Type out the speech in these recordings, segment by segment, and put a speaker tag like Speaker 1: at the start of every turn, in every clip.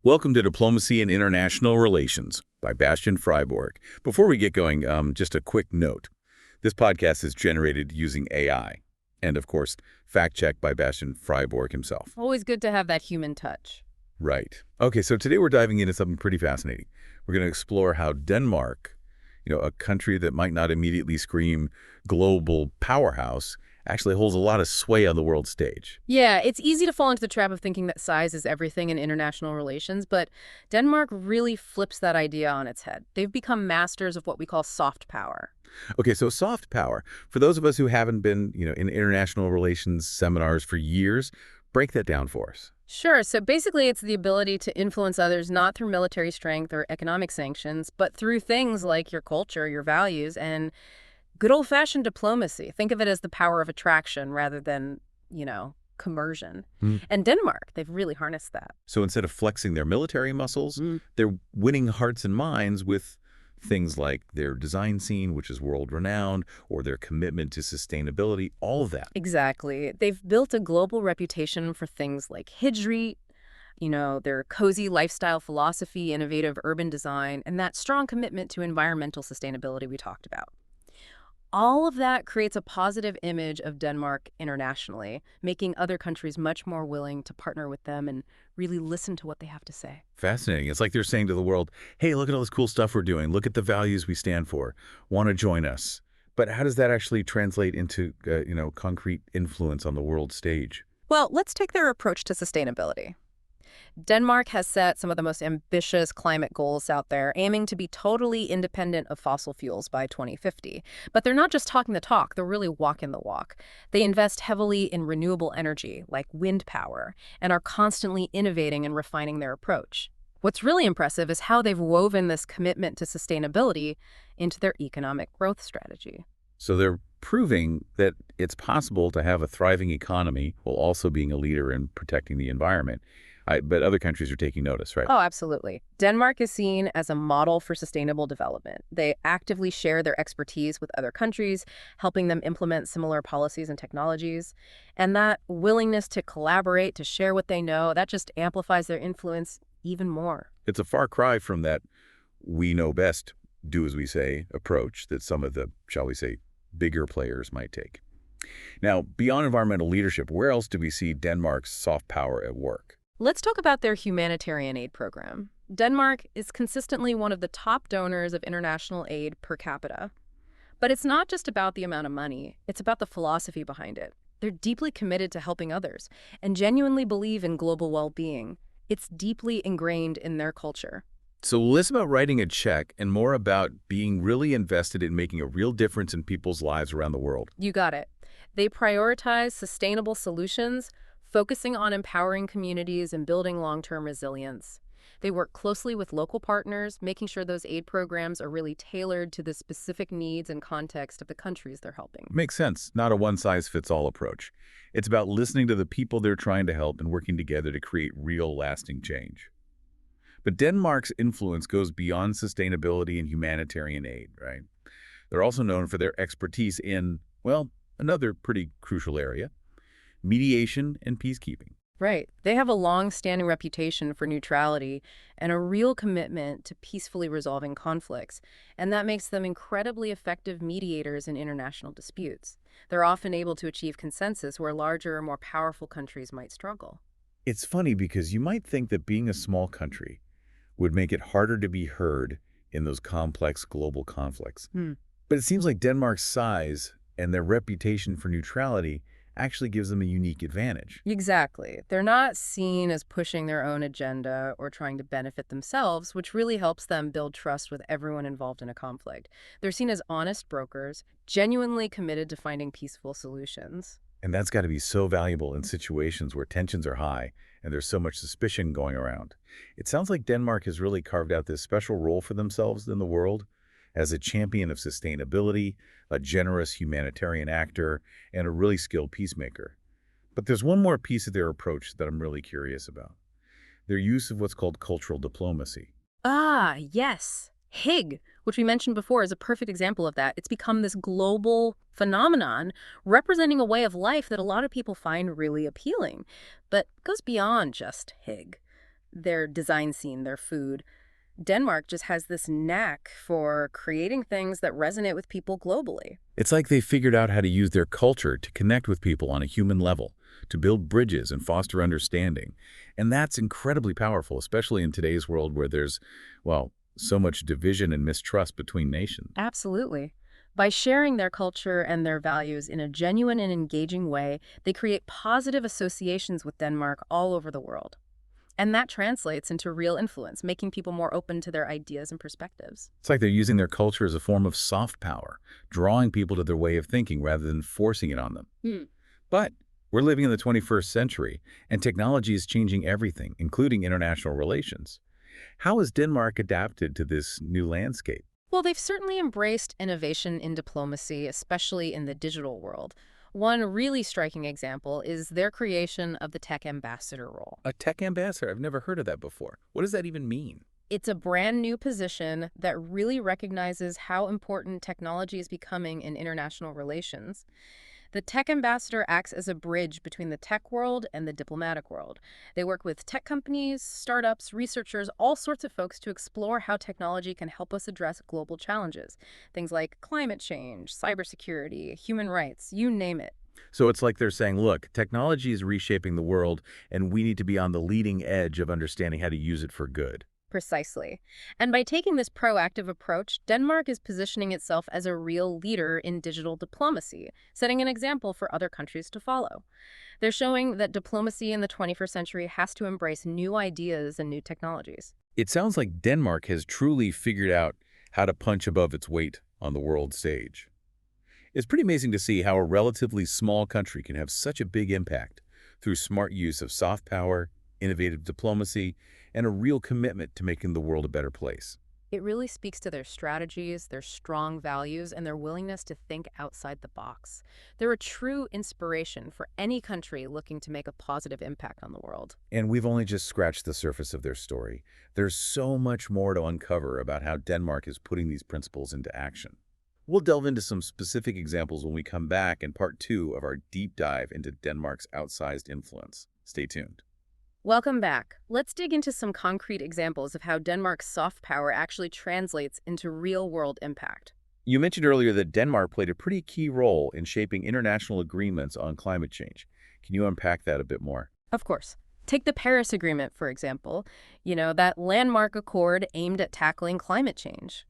Speaker 1: Welcome to Diplomacy and International Relations by Bastian Freiburg. Before we get going, just a quick note. This podcast is generated using AI and, of course, fact-checked by Bastian Freiburg himself.
Speaker 2: Always good to have that human touch.
Speaker 1: Right. Okay, so today we're diving into something pretty fascinating. We're going to explore how Denmark, a country that might not immediately scream global powerhouse, actually holds a lot of sway on the world stage.
Speaker 2: Yeah, it's easy to fall into the trap of thinking that size is everything in international relations, but Denmark really flips that idea on its head. They've become masters of what we call soft power.
Speaker 1: Okay, so soft power. For those of us who haven't been, in international relations seminars for years, break that down for us.
Speaker 2: Sure, so basically it's the ability to influence others not through military strength or economic sanctions, but through things like your culture, your values, and good old-fashioned diplomacy. Think of it as the power of attraction rather than, commersion. And Denmark, they've really harnessed that.
Speaker 1: So instead of flexing their military muscles, they're winning hearts and minds with things like their design scene, which is world-renowned, or their commitment to sustainability, all of that.
Speaker 2: Exactly. They've built a global reputation for things like hijri, their cozy lifestyle philosophy, innovative urban design, and that strong commitment to environmental sustainability we talked about. All of that creates a positive image of Denmark internationally, making other countries much more willing to partner with them and really listen to what they have to say.
Speaker 1: Fascinating. It's like they're saying to the world, hey, look at all this cool stuff we're doing. Look at the values we stand for. Want to join us? But how does that actually translate into, concrete influence on the world stage?
Speaker 2: Well, let's take their approach to sustainability. Denmark has set some of the most ambitious climate goals out there, aiming to be totally independent of fossil fuels by 2050. But they're not just talking the talk, they're really walking the walk. They invest heavily in renewable energy, like wind power, and are constantly innovating and refining their approach. What's really impressive is how they've woven this commitment to sustainability into their economic growth strategy.
Speaker 1: So they're proving that it's possible to have a thriving economy while also being a leader in protecting the environment. But other countries are taking notice, right?
Speaker 2: Oh, absolutely. Denmark is seen as a model for sustainable development. They actively share their expertise with other countries, helping them implement similar policies and technologies. And that willingness to collaborate, to share what they know, that just amplifies their influence even more.
Speaker 1: It's a far cry from that we know best, do as we say approach that some of the, shall we say, bigger players might take. Now, beyond environmental leadership, where else do we see Denmark's soft power at work?
Speaker 2: Let's talk about their humanitarian aid program. Denmark is consistently one of the top donors of international aid per capita. But it's not just about the amount of money, it's about the philosophy behind it. They're deeply committed to helping others and genuinely believe in global well-being. It's deeply ingrained in their culture.
Speaker 1: So less about writing a check and more about being really invested in making a real difference in people's lives around the world.
Speaker 2: You got it. They prioritize sustainable solutions, focusing on empowering communities and building long-term resilience. They work closely with local partners, making sure those aid programs are really tailored to the specific needs and context of the countries they're helping.
Speaker 1: Makes sense. Not a one-size-fits-all approach. It's about listening to the people they're trying to help and working together to create real, lasting change. But Denmark's influence goes beyond sustainability and humanitarian aid, right? They're also known for their expertise in, another pretty crucial area: mediation and peacekeeping.
Speaker 2: Right. They have a long-standing reputation for neutrality and a real commitment to peacefully resolving conflicts, and that makes them incredibly effective mediators in international disputes. They're often able to achieve consensus where larger or more powerful countries might struggle.
Speaker 1: It's funny because you might think that being a small country would make it harder to be heard in those complex global conflicts. But it seems like Denmark's size and their reputation for neutrality actually gives them a unique advantage.
Speaker 2: Exactly. They're not seen as pushing their own agenda or trying to benefit themselves, which really helps them build trust with everyone involved in a conflict. They're seen as honest brokers, genuinely committed to finding peaceful solutions.
Speaker 1: And that's got to be so valuable in situations where tensions are high and there's so much suspicion going around. It sounds like Denmark has really carved out this special role for themselves in the world as a champion of sustainability, a generous humanitarian actor, and a really skilled peacemaker. But there's one more piece of their approach that I'm really curious about: their use of what's called cultural diplomacy.
Speaker 2: Ah, yes. Hig, which we mentioned before, is a perfect example of that. It's become this global phenomenon representing a way of life that a lot of people find really appealing, but goes beyond just Hig. their design scene, their food. Denmark just has this knack for creating things that resonate with people globally.
Speaker 1: It's like they figured out how to use their culture to connect with people on a human level, to build bridges and foster understanding. And that's incredibly powerful, especially in today's world where there's, well, so much division and mistrust between nations.
Speaker 2: Absolutely. By sharing their culture and their values in a genuine and engaging way, they create positive associations with Denmark all over the world. And that translates into real influence, making people more open to their ideas and perspectives.
Speaker 1: It's like they're using their culture as a form of soft power, drawing people to their way of thinking rather than forcing it on them.
Speaker 2: Hmm.
Speaker 1: But we're living in the 21st century, and technology is changing everything, including international relations. How has Denmark adapted to this new landscape?
Speaker 2: Well, they've certainly embraced innovation in diplomacy, especially in the digital world. One really striking example is their creation of the tech ambassador role.
Speaker 1: A tech ambassador? I've never heard of that before. What does that even mean?
Speaker 2: It's a brand new position that really recognizes how important technology is becoming in international relations. The tech ambassador acts as a bridge between the tech world and the diplomatic world. They work with tech companies, startups, researchers, all sorts of folks to explore how technology can help us address global challenges. Things like climate change, cybersecurity, human rights, you name it.
Speaker 1: So it's like they're saying, look, technology is reshaping the world, and we need to be on the leading edge of understanding how to use it for good.
Speaker 2: Precisely. And by taking this proactive approach, Denmark is positioning itself as a real leader in digital diplomacy, setting an example for other countries to follow. They're showing that diplomacy in the 21st century has to embrace new ideas and new technologies.
Speaker 1: It sounds like Denmark has truly figured out how to punch above its weight on the world stage. It's pretty amazing to see how a relatively small country can have such a big impact through smart use of soft power, innovative diplomacy, and a real commitment to making the world a better place.
Speaker 2: It really speaks to their strategies, their strong values, and their willingness to think outside the box. They're a true inspiration for any country looking to make a positive impact on the world.
Speaker 1: And we've only just scratched the surface of their story. There's so much more to uncover about how Denmark is putting these principles into action. We'll delve into some specific examples when we come back in part 2 of our deep dive into Denmark's outsized influence. Stay tuned.
Speaker 2: Welcome back. Let's dig into some concrete examples of how Denmark's soft power actually translates into real-world impact.
Speaker 1: You mentioned earlier that Denmark played a pretty key role in shaping international agreements on climate change. Can you unpack that a bit more?
Speaker 2: Of course. Take the Paris Agreement, for example. That landmark accord aimed at tackling climate change.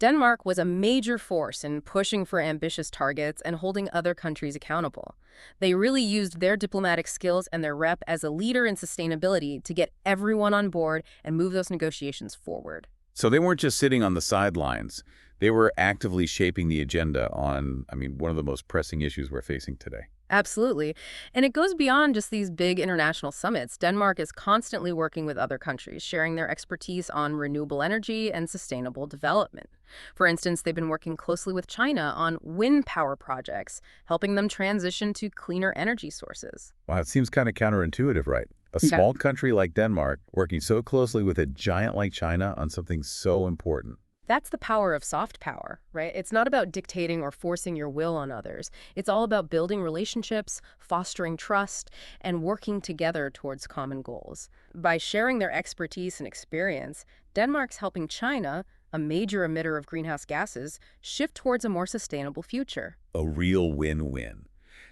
Speaker 2: Denmark was a major force in pushing for ambitious targets and holding other countries accountable. They really used their diplomatic skills and their rep as a leader in sustainability to get everyone on board and move those negotiations forward.
Speaker 1: So they weren't just sitting on the sidelines. They were actively shaping the agenda on, one of the most pressing issues we're facing today.
Speaker 2: Absolutely. And it goes beyond just these big international summits. Denmark is constantly working with other countries, sharing their expertise on renewable energy and sustainable development. For instance, they've been working closely with China on wind power projects, helping them transition to cleaner energy sources.
Speaker 1: Wow, it seems kind of counterintuitive, right? A small country like Denmark working so closely with a giant like China on something so important.
Speaker 2: That's the power of soft power, right? It's not about dictating or forcing your will on others. It's all about building relationships, fostering trust, and working together towards common goals. By sharing their expertise and experience, Denmark's helping China, a major emitter of greenhouse gases, shift towards a more sustainable future.
Speaker 1: A real win-win.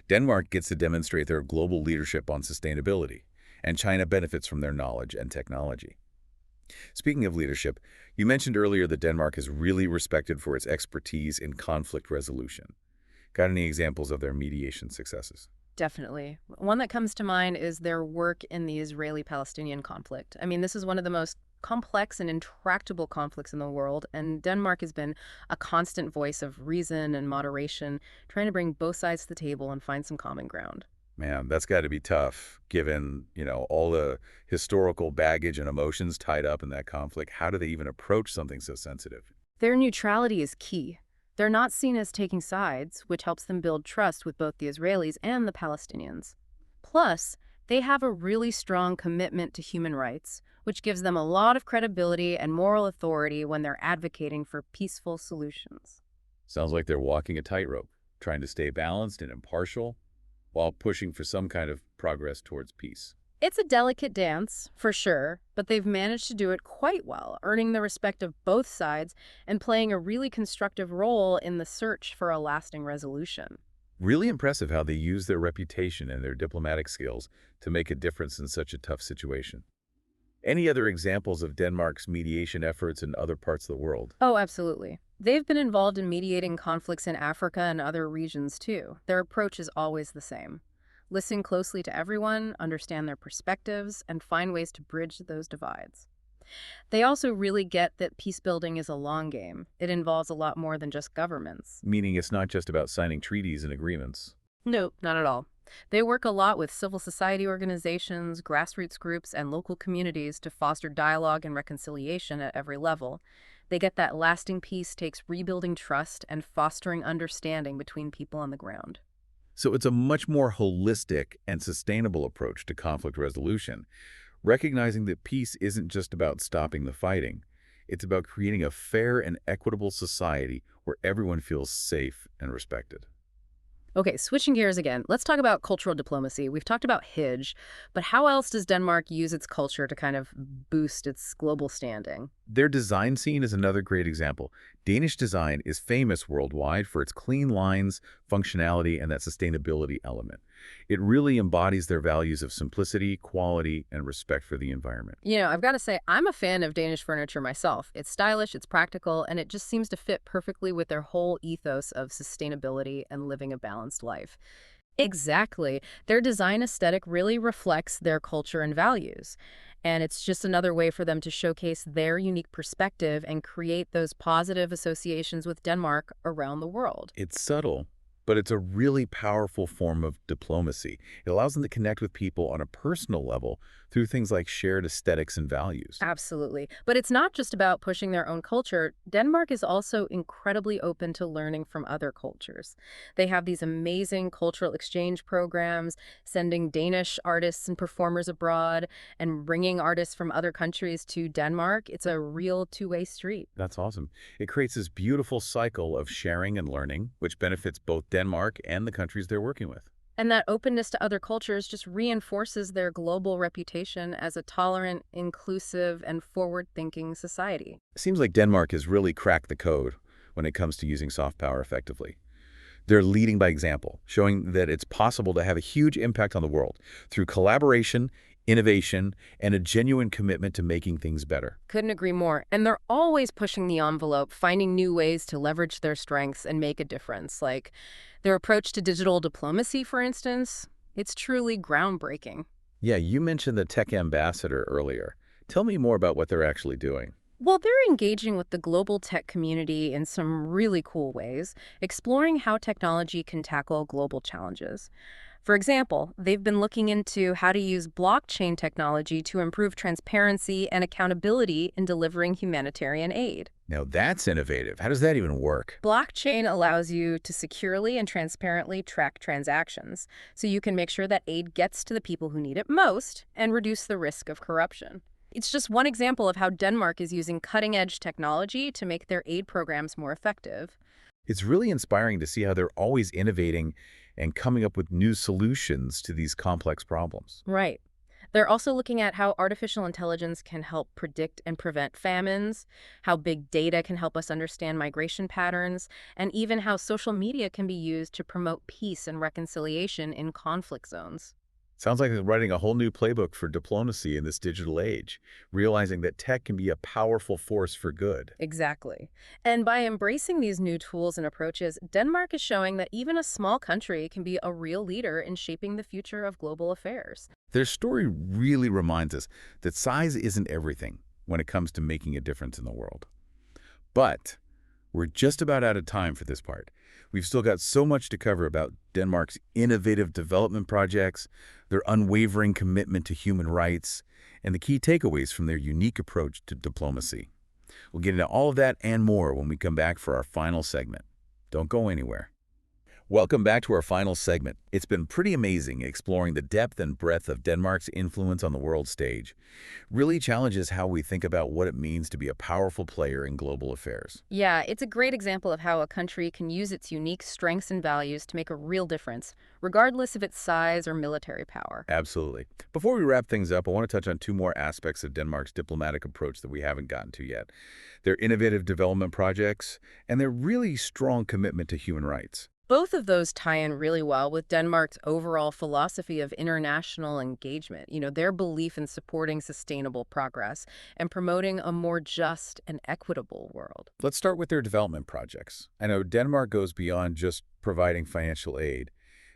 Speaker 1: Denmark gets to demonstrate their global leadership on sustainability, and China benefits from their knowledge and technology. Speaking of leadership, you mentioned earlier that Denmark is really respected for its expertise in conflict resolution. Got any examples of their mediation successes?
Speaker 2: Definitely. One that comes to mind is their work in the Israeli-Palestinian conflict. This is one of the most complex and intractable conflicts in the world, and Denmark has been a constant voice of reason and moderation, trying to bring both sides to the table and find some common ground.
Speaker 1: Man, that's got to be tough, given, all the historical baggage and emotions tied up in that conflict. How do they even approach something so sensitive?
Speaker 2: Their neutrality is key. They're not seen as taking sides, which helps them build trust with both the Israelis and the Palestinians. Plus, they have a really strong commitment to human rights, which gives them a lot of credibility and moral authority when they're advocating for peaceful solutions.
Speaker 1: Sounds like they're walking a tightrope, trying to stay balanced and impartial, while pushing for some kind of progress towards peace.
Speaker 2: It's a delicate dance, for sure, but they've managed to do it quite well, earning the respect of both sides and playing a really constructive role in the search for a lasting resolution.
Speaker 1: Really impressive how they use their reputation and their diplomatic skills to make a difference in such a tough situation. Any other examples of Denmark's mediation efforts in other parts of the world?
Speaker 2: Oh, absolutely. They've been involved in mediating conflicts in Africa and other regions too. Their approach is always the same. Listen closely to everyone, understand their perspectives, and find ways to bridge those divides. They also really get that peace building is a long game. It involves a lot more than just governments.
Speaker 1: Meaning it's not just about signing treaties and agreements.
Speaker 2: No, not at all. They work a lot with civil society organizations, grassroots groups, and local communities to foster dialogue and reconciliation at every level. They get that lasting peace takes rebuilding trust and fostering understanding between people on the ground.
Speaker 1: So it's a much more holistic and sustainable approach to conflict resolution, recognizing that peace isn't just about stopping the fighting. It's about creating a fair and equitable society where everyone feels safe and respected.
Speaker 2: Okay, switching gears again, let's talk about cultural diplomacy. We've talked about Hij, but how else does Denmark use its culture to kind of boost its global standing?
Speaker 1: Their design scene is another great example. Danish design is famous worldwide for its clean lines, functionality, and that sustainability element. It really embodies their values of simplicity, quality, and respect for the environment.
Speaker 2: I've got to say, I'm a fan of Danish furniture myself. It's stylish, it's practical, and it just seems to fit perfectly with their whole ethos of sustainability and living a balanced life. Exactly. Their design aesthetic really reflects their culture and values. And it's just another way for them to showcase their unique perspective and create those positive associations with Denmark around the world.
Speaker 1: It's subtle, but it's a really powerful form of diplomacy. It allows them to connect with people on a personal level through things like shared aesthetics and values.
Speaker 2: Absolutely. But it's not just about pushing their own culture. Denmark is also incredibly open to learning from other cultures. They have these amazing cultural exchange programs, sending Danish artists and performers abroad and bringing artists from other countries to Denmark. It's a real two-way street.
Speaker 1: That's awesome. It creates this beautiful cycle of sharing and learning, which benefits both Denmark and the countries they're working with.
Speaker 2: And that openness to other cultures just reinforces their global reputation as a tolerant, inclusive, and forward-thinking society.
Speaker 1: Seems like Denmark has really cracked the code when it comes to using soft power effectively. They're leading by example, showing that it's possible to have a huge impact on the world through collaboration, innovation, and a genuine commitment to making things better.
Speaker 2: Couldn't agree more. And they're always pushing the envelope, finding new ways to leverage their strengths and make a difference. Like their approach to digital diplomacy, for instance, it's truly groundbreaking.
Speaker 1: Yeah, you mentioned the tech ambassador earlier. Tell me more about what they're actually doing.
Speaker 2: Well, they're engaging with the global tech community in some really cool ways, exploring how technology can tackle global challenges. For example, they've been looking into how to use blockchain technology to improve transparency and accountability in delivering humanitarian aid.
Speaker 1: Now that's innovative. How does that even work?
Speaker 2: Blockchain allows you to securely and transparently track transactions, so you can make sure that aid gets to the people who need it most and reduce the risk of corruption. It's just one example of how Denmark is using cutting-edge technology to make their aid programs more effective.
Speaker 1: It's really inspiring to see how they're always innovating and coming up with new solutions to these complex problems.
Speaker 2: Right. They're also looking at how artificial intelligence can help predict and prevent famines, how big data can help us understand migration patterns, and even how social media can be used to promote peace and reconciliation in conflict zones.
Speaker 1: Sounds like they're writing a whole new playbook for diplomacy in this digital age, realizing that tech can be a powerful force for good.
Speaker 2: Exactly. And by embracing these new tools and approaches, Denmark is showing that even a small country can be a real leader in shaping the future of global affairs.
Speaker 1: Their story really reminds us that size isn't everything when it comes to making a difference in the world. But we're just about out of time for this part. We've still got so much to cover about Denmark's innovative development projects, their unwavering commitment to human rights, and the key takeaways from their unique approach to diplomacy. We'll get into all of that and more when we come back for our final segment. Don't go anywhere. Welcome back to our final segment. It's been pretty amazing exploring the depth and breadth of Denmark's influence on the world stage. Really challenges how we think about what it means to be a powerful player in global affairs.
Speaker 2: Yeah, it's a great example of how a country can use its unique strengths and values to make a real difference, regardless of its size or military power.
Speaker 1: Absolutely. Before we wrap things up, I want to touch on two more aspects of Denmark's diplomatic approach that we haven't gotten to yet. Their innovative development projects and their really strong commitment to human rights.
Speaker 2: Both of those tie in really well with Denmark's overall philosophy of international engagement, their belief in supporting sustainable progress and promoting a more just and equitable world.
Speaker 1: Let's start with their development projects. I know Denmark goes beyond just providing financial aid.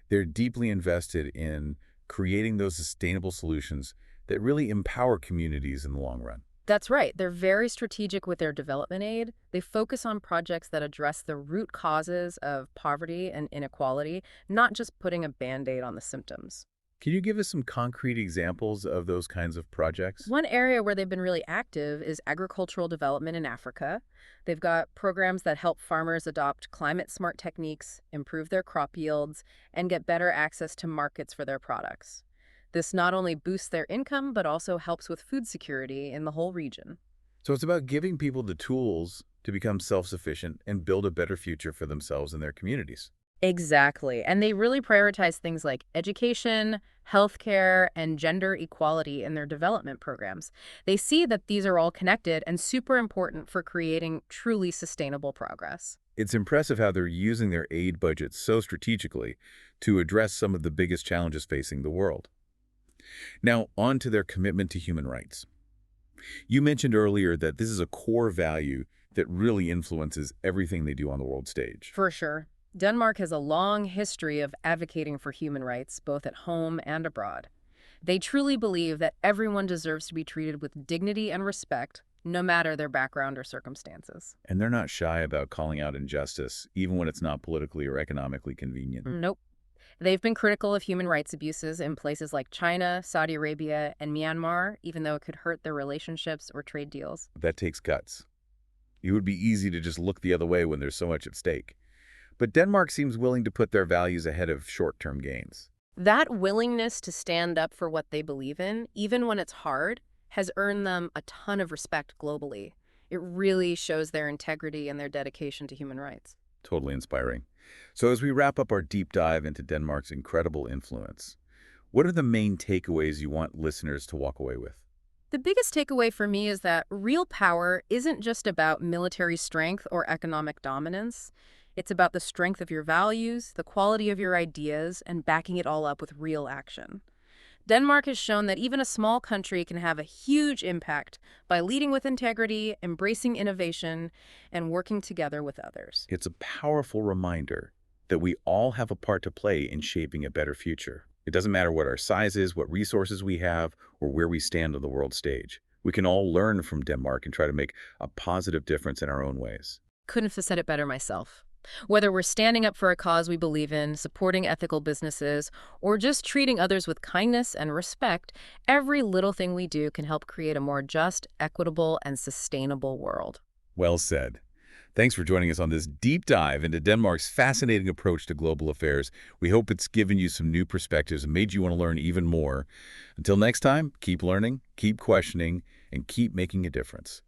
Speaker 1: They're deeply invested in creating those sustainable solutions that really empower communities in the long run.
Speaker 2: That's right. They're very strategic with their development aid. They focus on projects that address the root causes of poverty and inequality, not just putting a Band-Aid on the symptoms.
Speaker 1: Can you give us some concrete examples of those kinds of projects?
Speaker 2: One area where they've been really active is agricultural development in Africa. They've got programs that help farmers adopt climate-smart techniques, improve their crop yields, and get better access to markets for their products. This not only boosts their income, but also helps with food security in the whole region.
Speaker 1: So it's about giving people the tools to become self-sufficient and build a better future for themselves and their communities.
Speaker 2: Exactly. And they really prioritize things like education, healthcare, and gender equality in their development programs. They see that these are all connected and super important for creating truly sustainable progress.
Speaker 1: It's impressive how they're using their aid budget so strategically to address some of the biggest challenges facing the world. Now, on to their commitment to human rights. You mentioned earlier that this is a core value that really influences everything they do on the world stage.
Speaker 2: For sure. Denmark has a long history of advocating for human rights, both at home and abroad. They truly believe that everyone deserves to be treated with dignity and respect, no matter their background or circumstances.
Speaker 1: And they're not shy about calling out injustice, even when it's not politically or economically convenient.
Speaker 2: Nope. They've been critical of human rights abuses in places like China, Saudi Arabia, and Myanmar, even though it could hurt their relationships or trade deals.
Speaker 1: That takes guts. It would be easy to just look the other way when there's so much at stake. But Denmark seems willing to put their values ahead of short-term gains.
Speaker 2: That willingness to stand up for what they believe in, even when it's hard, has earned them a ton of respect globally. It really shows their integrity and their dedication to human rights.
Speaker 1: Totally inspiring. So as we wrap up our deep dive into Denmark's incredible influence, what are the main takeaways you want listeners to walk away with?
Speaker 2: The biggest takeaway for me is that real power isn't just about military strength or economic dominance. It's about the strength of your values, the quality of your ideas, and backing it all up with real action. Denmark has shown that even a small country can have a huge impact by leading with integrity, embracing innovation, and working together with others.
Speaker 1: It's a powerful reminder that we all have a part to play in shaping a better future. It doesn't matter what our size is, what resources we have, or where we stand on the world stage. We can all learn from Denmark and try to make a positive difference in our own ways.
Speaker 2: Couldn't have said it better myself. Whether we're standing up for a cause we believe in, supporting ethical businesses, or just treating others with kindness and respect, every little thing we do can help create a more just, equitable, and sustainable world.
Speaker 1: Well said. Thanks for joining us on this deep dive into Denmark's fascinating approach to global affairs. We hope it's given you some new perspectives and made you want to learn even more. Until next time, keep learning, keep questioning, and keep making a difference.